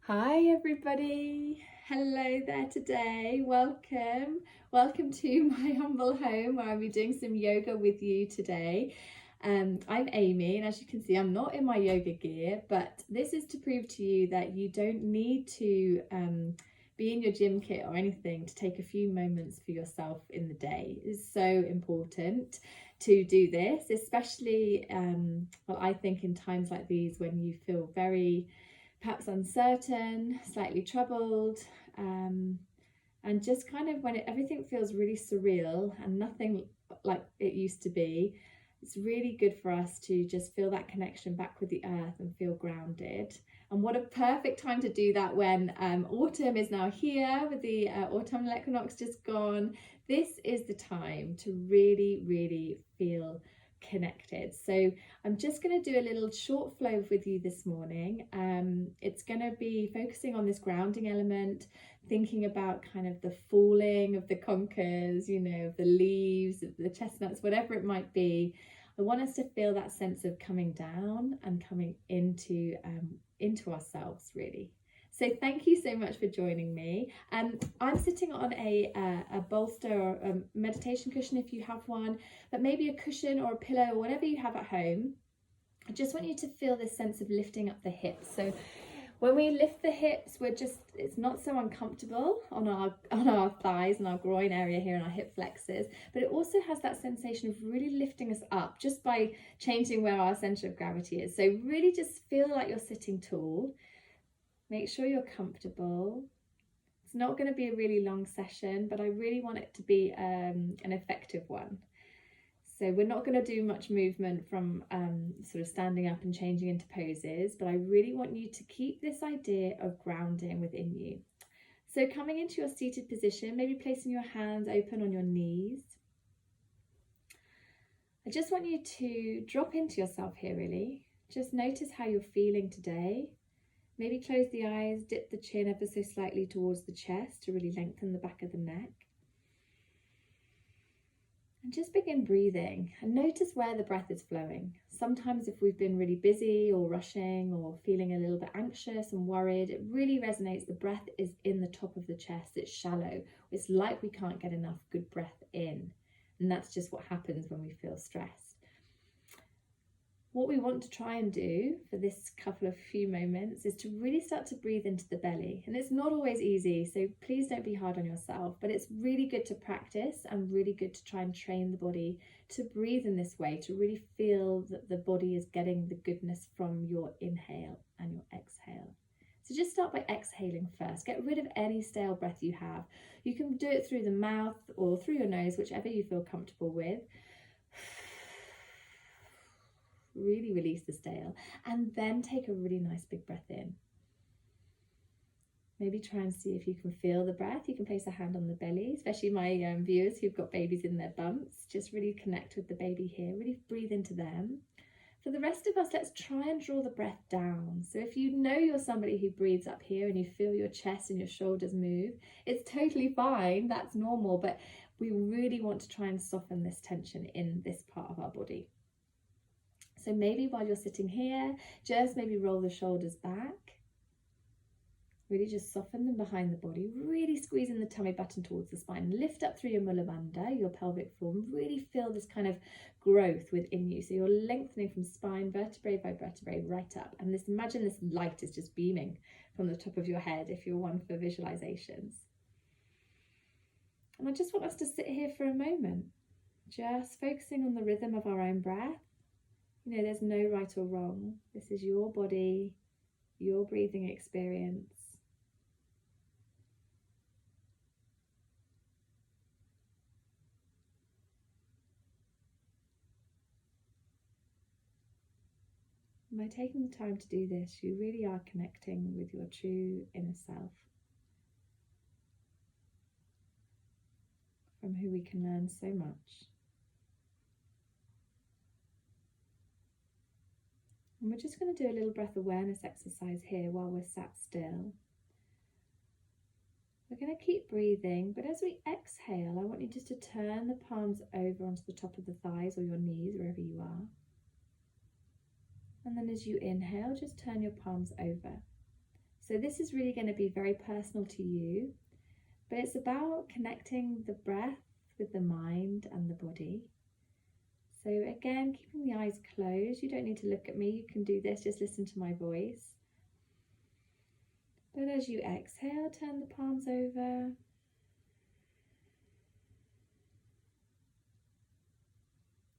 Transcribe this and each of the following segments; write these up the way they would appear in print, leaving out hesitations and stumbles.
Hi everybody, hello there today, welcome to my humble home where I'll be doing some yoga with you today. I'm Amy, and as you can see I'm not in my yoga gear, but this is to prove to you that you don't need to be in your gym kit or anything to take a few moments for yourself in the day. It is so important to do this, especially I think in times like these when you feel very perhaps uncertain, slightly troubled, and just kind of when everything feels really surreal and nothing like it used to be. It's really good for us to just feel that connection back with the earth and feel grounded. And what a perfect time to do that when autumn is now here with the autumnal equinox just gone. This is the time to really feel connected. So I'm just going to do a little short flow with you this morning. It's going to be focusing on this grounding element, thinking about kind of the falling of the conkers, of the leaves, of the chestnuts, whatever it might be. I want us to feel that sense of coming down and coming into ourselves, really. So thank you so much for joining me. I'm sitting on a bolster or a meditation cushion if you have one, but maybe a cushion or a pillow or whatever you have at home. I just want you to feel this sense of lifting up the hips. So when we lift the hips, it's not so uncomfortable on our thighs and our groin area here and our hip flexors, but it also has that sensation of really lifting us up just by changing where our center of gravity is. So really just feel like you're sitting tall. Make sure you're comfortable. It's not going to be a really long session, but I really want it to be an effective one. So we're not going to do much movement from sort of standing up and changing into poses, but I really want you to keep this idea of grounding within you. So coming into your seated position, maybe placing your hands open on your knees. I just want you to drop into yourself here, really. Just notice how you're feeling today. Maybe close the eyes, dip the chin ever so slightly towards the chest to really lengthen the back of the neck. And just begin breathing and notice where the breath is flowing. Sometimes if we've been really busy or rushing or feeling a little bit anxious and worried, it really resonates. The breath is in the top of the chest. It's shallow. It's like we can't get enough good breath in. And that's just what happens when we feel stressed. What we want to try and do for this few moments is to really start to breathe into the belly. And it's not always easy, so please don't be hard on yourself, but it's really good to practice and really good to try and train the body to breathe in this way, to really feel that the body is getting the goodness from your inhale and your exhale. So just start by exhaling first. Get rid of any stale breath you have. You can do it through the mouth or through your nose, whichever you feel comfortable with. Really release the stale, and then take a really nice big breath in. Maybe try and see if you can feel the breath. You can place a hand on the belly, especially my viewers who've got babies in their bumps. Just really connect with the baby here, really breathe into them. For the rest of us, let's try and draw the breath down. So if you know you're somebody who breathes up here and you feel your chest and your shoulders move, it's totally fine, that's normal, but we really want to try and soften this tension in this part of our body. So maybe while you're sitting here, just maybe roll the shoulders back. Really just soften them behind the body, really squeezing the tummy button towards the spine. Lift up through your Mula Bandha, your pelvic floor, and really feel this kind of growth within you. So you're lengthening from spine, vertebrae by vertebrae, right up. And imagine this light is just beaming from the top of your head if you're one for visualizations. And I just want us to sit here for a moment, just focusing on the rhythm of our own breath. There's no right or wrong. This is your body, your breathing experience. And by taking the time to do this, you really are connecting with your true inner self, from who we can learn so much. And we're just going to do a little breath awareness exercise here while we're sat still. We're going to keep breathing, but as we exhale, I want you just to turn the palms over onto the top of the thighs or your knees, wherever you are. And then as you inhale, just turn your palms over. So this is really going to be very personal to you, but it's about connecting the breath with the mind and the body. So again, keeping the eyes closed. You don't need to look at me. You can do this, just listen to my voice. But as you exhale, turn the palms over.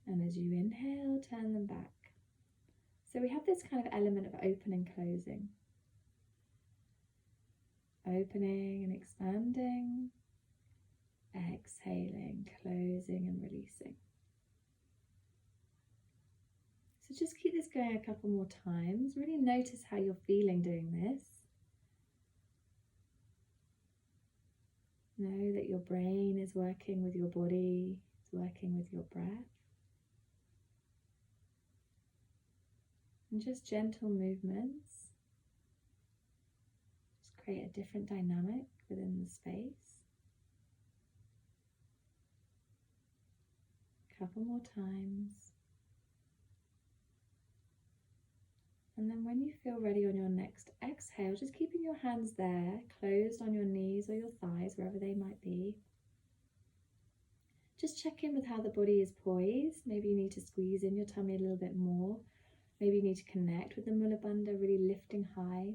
And as you inhale, turn them back. So we have this kind of element of open and closing. Opening and expanding. Exhaling, closing and releasing. So just keep this going a couple more times. Really notice how you're feeling doing this. Know that your brain is working with your body, it's working with your breath. And just gentle movements. Just create a different dynamic within the space. A couple more times. And then when you feel ready on your next exhale, just keeping your hands there, closed on your knees or your thighs, wherever they might be. Just check in with how the body is poised. Maybe you need to squeeze in your tummy a little bit more. Maybe you need to connect with the Mula Bandha, really lifting high.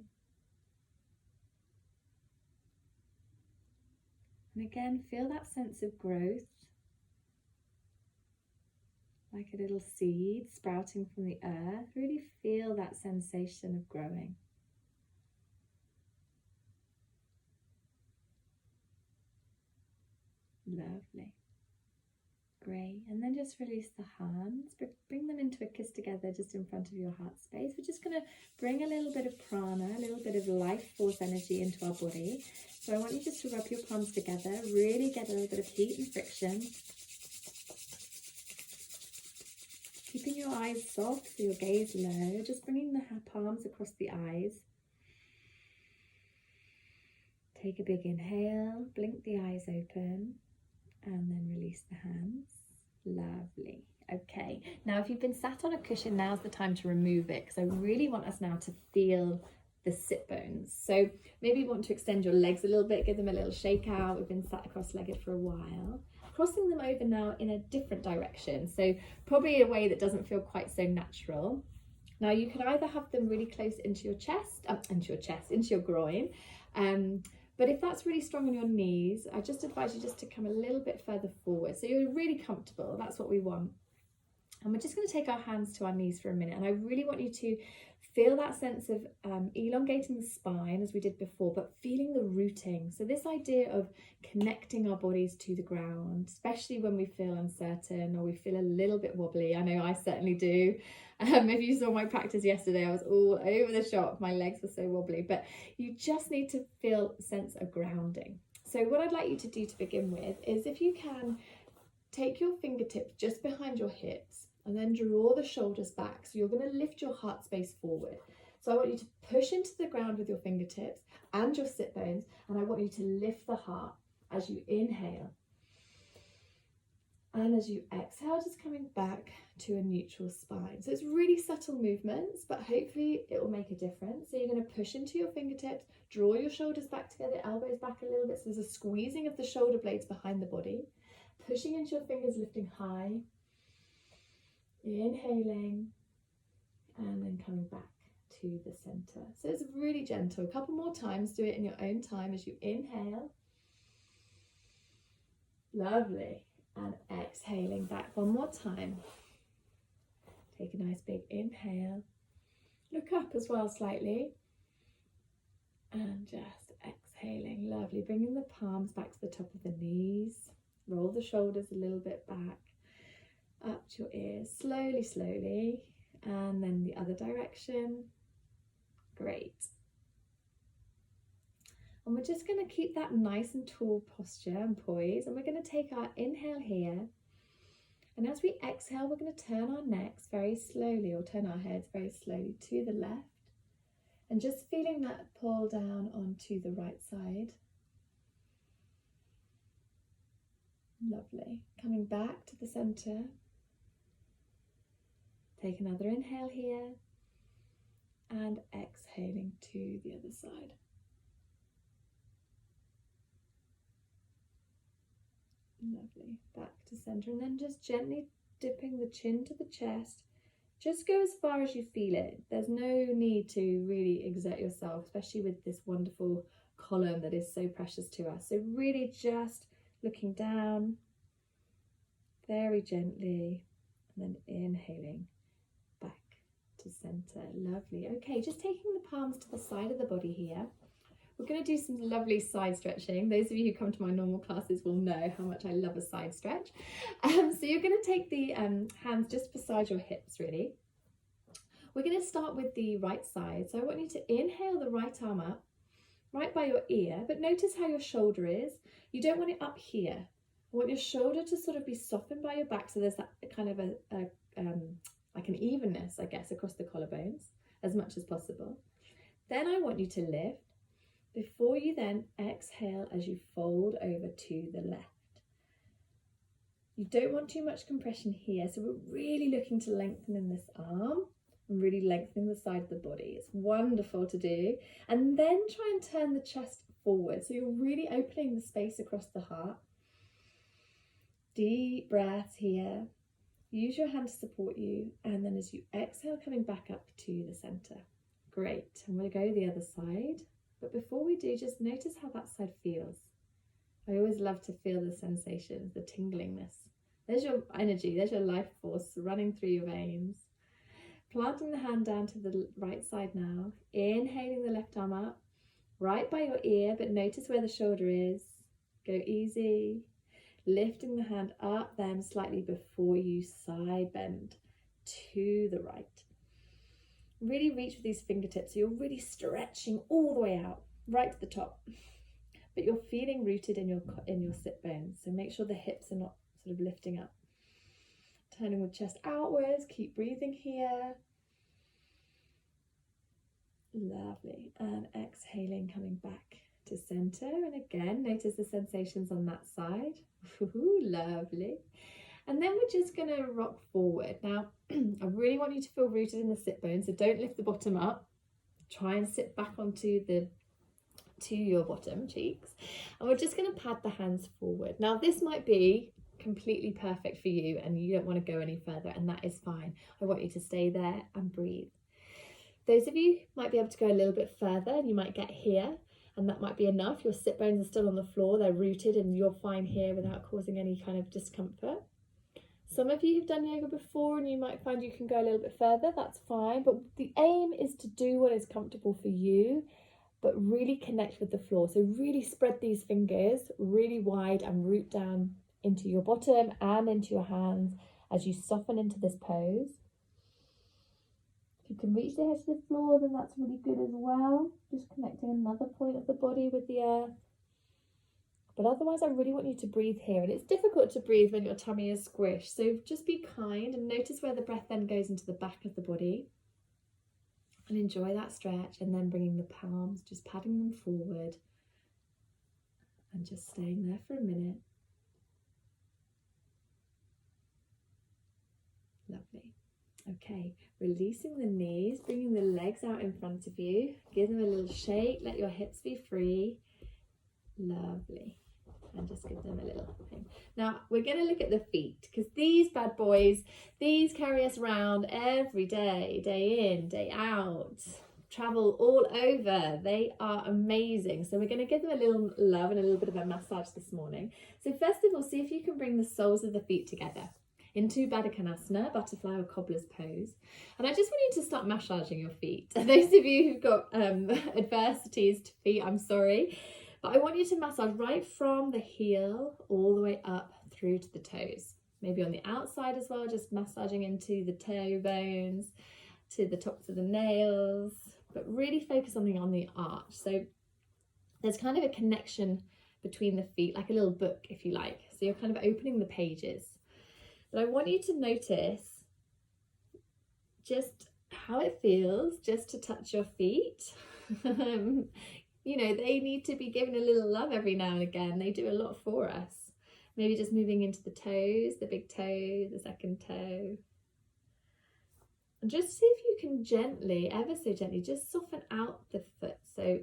And again, feel that sense of growth. Like a little seed sprouting from the earth. Really feel that sensation of growing. Lovely. Great. And then just release the hands. Bring them into a kiss together just in front of your heart space. We're just going to bring a little bit of prana, a little bit of life force energy into our body. So I want you just to rub your palms together. Really get a little bit of heat and friction. Keeping your eyes soft, so your gaze low, just bringing the palms across the eyes. Take a big inhale, blink the eyes open, and then release the hands. Lovely. Okay, now if you've been sat on a cushion, now's the time to remove it, because I really want us now to feel the sit bones. So maybe you want to extend your legs a little bit, give them a little shake out. We've been sat cross-legged for a while. Crossing them over now in a different direction, so probably a way that doesn't feel quite so natural. Now you could either have them really close into your chest, into your groin, but if that's really strong on your knees, I just advise you just to come a little bit further forward, so you're really comfortable. That's what we want. And we're just going to take our hands to our knees for a minute, and I really want you to feel that sense of elongating the spine as we did before, but feeling the rooting. So this idea of connecting our bodies to the ground, especially when we feel uncertain or we feel a little bit wobbly. I know I certainly do. If you saw my practice yesterday, I was all over the shop. My legs were so wobbly, but you just need to feel a sense of grounding. So what I'd like you to do to begin with is, if you can, take your fingertips just behind your hips and then draw the shoulders back. So you're going to lift your heart space forward. So I want you to push into the ground with your fingertips and your sit bones, and I want you to lift the heart as you inhale. And as you exhale, just coming back to a neutral spine. So it's really subtle movements, but hopefully it will make a difference. So you're going to push into your fingertips, draw your shoulders back together, elbows back a little bit. So there's a squeezing of the shoulder blades behind the body. Pushing into your fingers, lifting high. Inhaling. And then coming back to the center. So it's really gentle. A couple more times. Do it in your own time as you inhale. Lovely. And exhaling back one more time. Take a nice big inhale. Look up as well slightly. And just exhaling. Lovely. Bringing the palms back to the top of the knees. Roll the shoulders a little bit back. Up to your ears. Slowly, slowly. And then the other direction. Great. And we're just going to keep that nice and tall posture and poise. And we're going to take our inhale here. And as we exhale, we're going to turn our necks very slowly, or turn our heads very slowly to the left. And just feeling that pull down onto the right side. Lovely. Coming back to the center. Take another inhale here. and exhaling to the other side. Lovely. Back to center, and then just gently dipping the chin to the chest. Just go as far as you feel it. There's no need to really exert yourself, especially with this wonderful column that is so precious to us. So really just looking down very gently, and then inhaling back to center. Lovely. Okay, just taking the palms to the side of the body here. We're going to do some lovely side stretching. Those of you who come to my normal classes will know how much I love a side stretch. So you're going to take the hands just beside your hips, really. We're going to start with the right side. So I want you to inhale the right arm up, right by your ear, but notice how your shoulder is. You don't want it up here. I want your shoulder to sort of be softened by your back, so there's that kind of like an evenness, I guess, across the collarbones as much as possible. Then I want you to lift before you then exhale as you fold over to the left. You don't want too much compression here, so we're really looking to lengthen in this arm and really lengthening the side of the body. It's wonderful to do. And then try and turn the chest forward, so you're really opening the space across the heart. Deep breaths here. Use your hand to support you, and then as you exhale, coming back up to the center. Great. I'm going to go the other side. But before we do, just notice how that side feels. I always love to feel the sensations, the tinglingness. There's your energy, there's your life force running through your veins. Planting the hand down to the right side now. Inhaling the left arm up, right by your ear, but notice where the shoulder is. Go easy. Lifting the hand up then slightly before you side bend to the right. Really reach with these fingertips, so you're really stretching all the way out, right to the top. But you're feeling rooted in your sit bones, so make sure the hips are not sort of lifting up. Turning the chest outwards, keep breathing here. Lovely. And exhaling, coming back to center. And again, notice the sensations on that side. Ooh, lovely. And then we're just going to rock forward. Now, I really want you to feel rooted in the sit bones, so don't lift the bottom up. Try and sit back onto your bottom cheeks. And we're just going to pad the hands forward. Now, this might be completely perfect for you and you don't want to go any further, and that is fine. I want you to stay there and breathe. Those of you might be able to go a little bit further, and you might get here, and that might be enough. Your sit bones are still on the floor, they're rooted, and you're fine here without causing any kind of discomfort. Some of you have done yoga before and you might find you can go a little bit further, that's fine. But the aim is to do what is comfortable for you, but really connect with the floor. So really spread these fingers really wide and root down into your bottom and into your hands as you soften into this pose. If you can reach the head to the floor, then that's really good as well. Just connecting another point of the body with the earth. But otherwise, I really want you to breathe here. And it's difficult to breathe when your tummy is squished. So just be kind and notice where the breath then goes into the back of the body. And enjoy that stretch. And then bringing the palms, just padding them forward. And just staying there for a minute. Lovely. Okay, releasing the knees, bringing the legs out in front of you. Give them a little shake. Let your hips be free. Lovely. And just give them a little thing. Now we're going to look at the feet, because these bad boys, these carry us around every day, day in, day out, travel all over. They are amazing. So we're going to give them a little love and a little bit of a massage this morning. So first of all, see if you can bring the soles of the feet together into Baddha Konasana, butterfly or cobbler's pose. And I just want you to start massaging your feet. Those of you who've got adversities to feet, I'm sorry. But I want you to massage right from the heel all the way up through to the toes. Maybe on the outside as well, just massaging into the toe bones, to the tops of the nails, but really focus on the arch. So there's kind of a connection between the feet, like a little book, if you like. So you're kind of opening the pages. But I want you to notice just how it feels just to touch your feet. You know, they need to be given a little love every now and again. They do a lot for us. Maybe just moving into the toes, the big toe, the second toe. And just see if you can gently, ever so gently, just soften out the foot so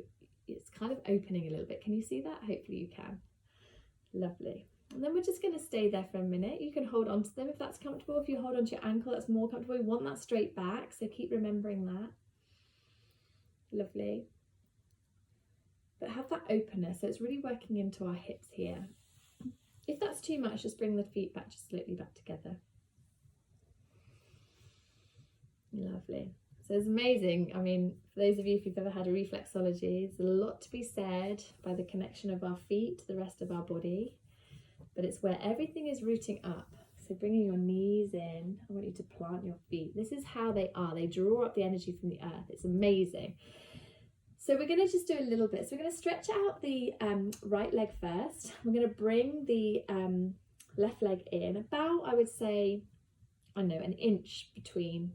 it's kind of opening a little bit. Can you see that? Hopefully you can. Lovely. And then we're just going to stay there for a minute. You can hold on to them if that's comfortable. If you hold on to your ankle, that's more comfortable. You want that straight back, so keep remembering that. Lovely. But have that openness, so it's really working into our hips here. If that's too much, just bring the feet back, just slightly back together. Lovely. So it's amazing. I mean, for those of you if you've ever had a reflexology, there's a lot to be said by the connection of our feet to the rest of our body, but it's where everything is rooting up. So bringing your knees in, I want you to plant your feet. This is how they are. They draw up the energy from the earth. It's amazing. So we're going to just do a little bit. So we're going to stretch out the right leg first. We're going to bring the left leg in about, I would say, I don't know, an inch between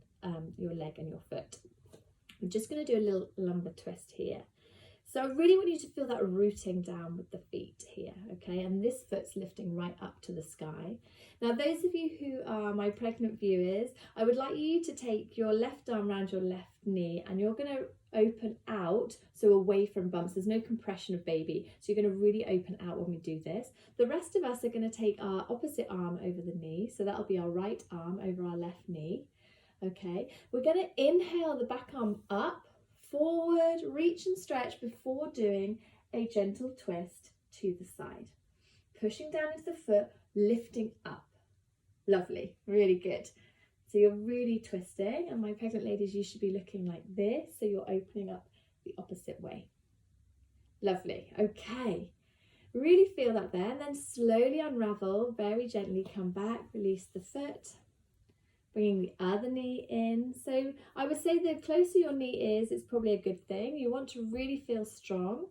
your leg and your foot. I'm just going to do a little lumbar twist here. So I really want you to feel that rooting down with the feet here, okay? And this foot's lifting right up to the sky. Now, those of you who are my pregnant viewers, I would like you to take your left arm around your left knee and you're going to open out, so away from bumps. There's no compression of baby, so you're going to really open out when we do this. The rest of us are going to take our opposite arm over the knee, so that'll be our right arm over our left knee. Okay, we're going to inhale the back arm up, forward, reach and stretch before doing a gentle twist to the side. Pushing down into the foot, lifting up. Lovely, really good. So you're really twisting, and my pregnant ladies, you should be looking like this, so you're opening up the opposite way. Lovely, okay. Really feel that there, and then slowly unravel, very gently come back, release the foot. Bringing the other knee in. So I would say the closer your knee is, it's probably a good thing. You want to really feel strong.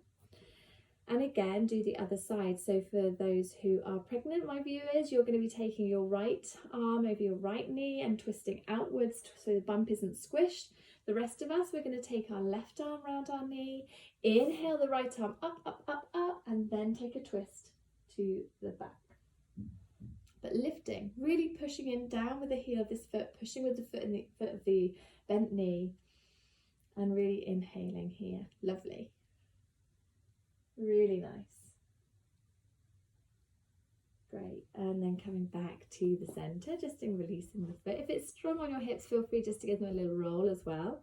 And again, do the other side. So for those who are pregnant, my viewers, you're going to be taking your right arm over your right knee and twisting outwards so the bump isn't squished. The rest of us, we're going to take our left arm around our knee, inhale the right arm up, up, up, up, and then take a twist to the back. But lifting, really pushing in down with the heel of this foot, pushing with the foot in the foot of the bent knee, and really inhaling here. Lovely. Really nice. Great. And then coming back to the center, just in releasing the foot. If it's strong on your hips, feel free just to give them a little roll as well.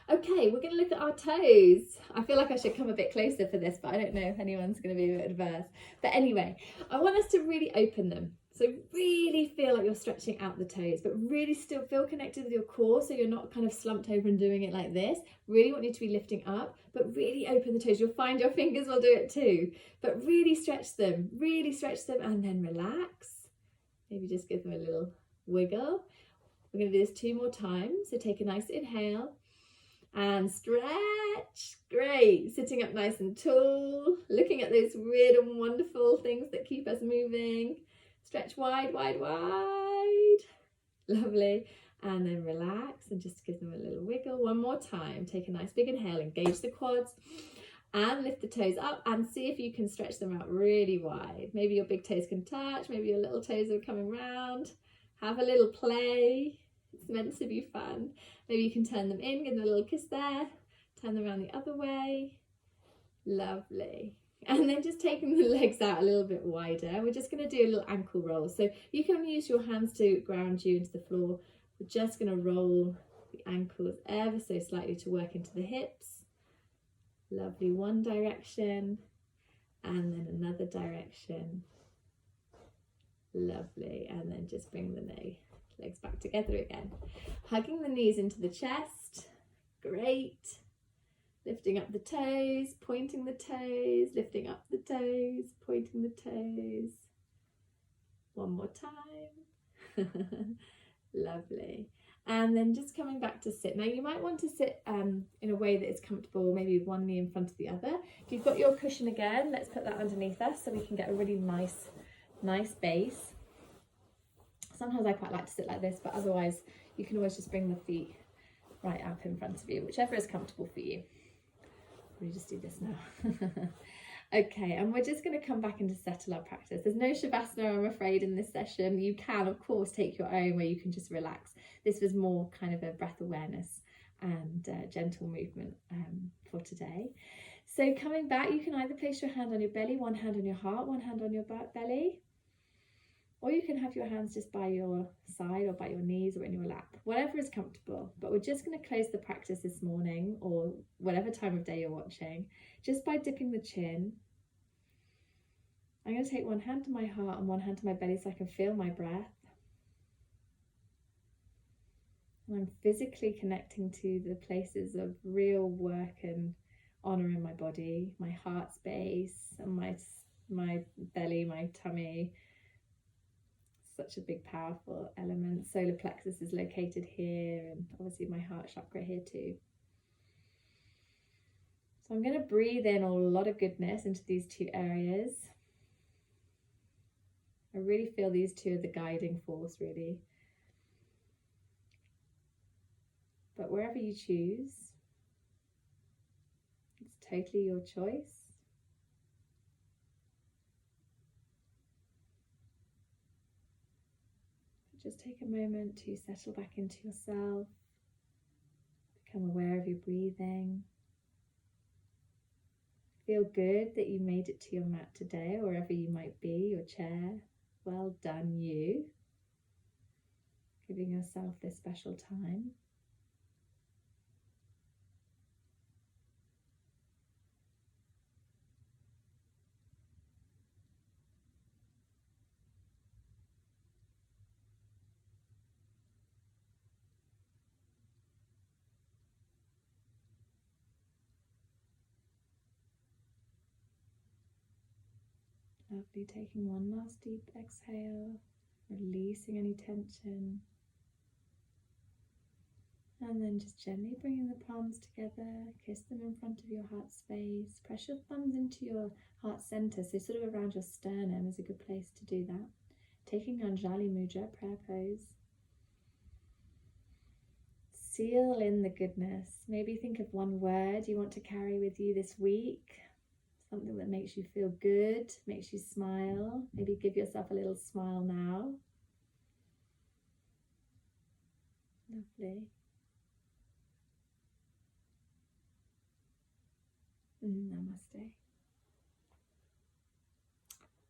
Okay, we're going to look at our toes. I feel like I should come a bit closer for this, but I don't know if anyone's going to be a bit adverse. But anyway, I want us to really open them. So really feel like you're stretching out the toes, but really still feel connected with your core, so you're not kind of slumped over and doing it like this. Really want you to be lifting up, but really open the toes. You'll find your fingers will do it too, but really stretch them, and then relax. Maybe just give them a little wiggle. We're going to do this 2 more times. So take a nice inhale and stretch. Great. Sitting up nice and tall, looking at those weird and wonderful things that keep us moving. Stretch wide, wide, wide. Lovely. And then relax and just give them a little wiggle. 1 more time. Take a nice big inhale, engage the quads and lift the toes up and see if you can stretch them out really wide. Maybe your big toes can touch, maybe your little toes are coming round. Have a little play. It's meant to be fun. Maybe you can turn them in, give them a little kiss there. Turn them around the other way. Lovely. And then just taking the legs out a little bit wider. We're just going to do a little ankle roll. So you can use your hands to ground you into the floor. We're just going to roll the ankles ever so slightly to work into the hips. Lovely. One direction and then another direction. Lovely. And then just bring the legs back together again. Hugging the knees into the chest. Great. Lifting up the toes, pointing the toes, lifting up the toes, pointing the toes. 1 more time. Lovely. And then just coming back to sit. Now you might want to sit in a way that is comfortable, maybe with one knee in front of the other. If you've got your cushion again, let's put that underneath us so we can get a really nice base. Sometimes I quite like to sit like this, but otherwise you can always just bring the feet right up in front of you, whichever is comfortable for you. We just do this now. Okay, and we're just going to come back into settle our practice. There's no Shavasana, I'm afraid, in this session. You can, of course, take your own where you can just relax. This was more kind of a breath awareness and gentle movement for today. So coming back, you can either place your hand on your belly, one hand on your heart, one hand on your belly, or you can have your hands just by your side or by your knees or in your lap, whatever is comfortable. But we're just going to close the practice this morning, or whatever time of day you're watching, just by dipping the chin. I'm going to take one hand to my heart and one hand to my belly so I can feel my breath. And I'm physically connecting to the places of real work and honor in my body, my heart space and my belly, my tummy. Such a big, powerful element. Solar plexus is located here, and obviously my heart chakra here too. So I'm going to breathe in a lot of goodness into these two areas. I really feel these two are the guiding force, really. But wherever you choose, it's totally your choice. Just take a moment to settle back into yourself, become aware of your breathing. Feel good that you made it to your mat today, or wherever you might be, your chair. Well done, you. Giving yourself this special time. Lovely, taking one last deep exhale, releasing any tension. And then just gently bringing the palms together, kiss them in front of your heart space. Press your thumbs into your heart center, so sort of around your sternum is a good place to do that. Taking Anjali Mudra, prayer pose. Seal in the goodness. Maybe think of one word you want to carry with you this week. Something that makes you feel good, makes you smile. Maybe give yourself a little smile now. Lovely. Namaste.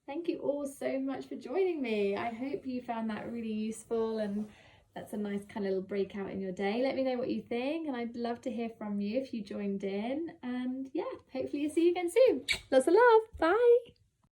Thank you all so much for joining me. I hope you found that really useful, and that's a nice kind of little breakout in your day. Let me know what you think, and I'd love to hear from you if you joined in. And yeah, hopefully you'll see you again soon. Lots of love. Bye.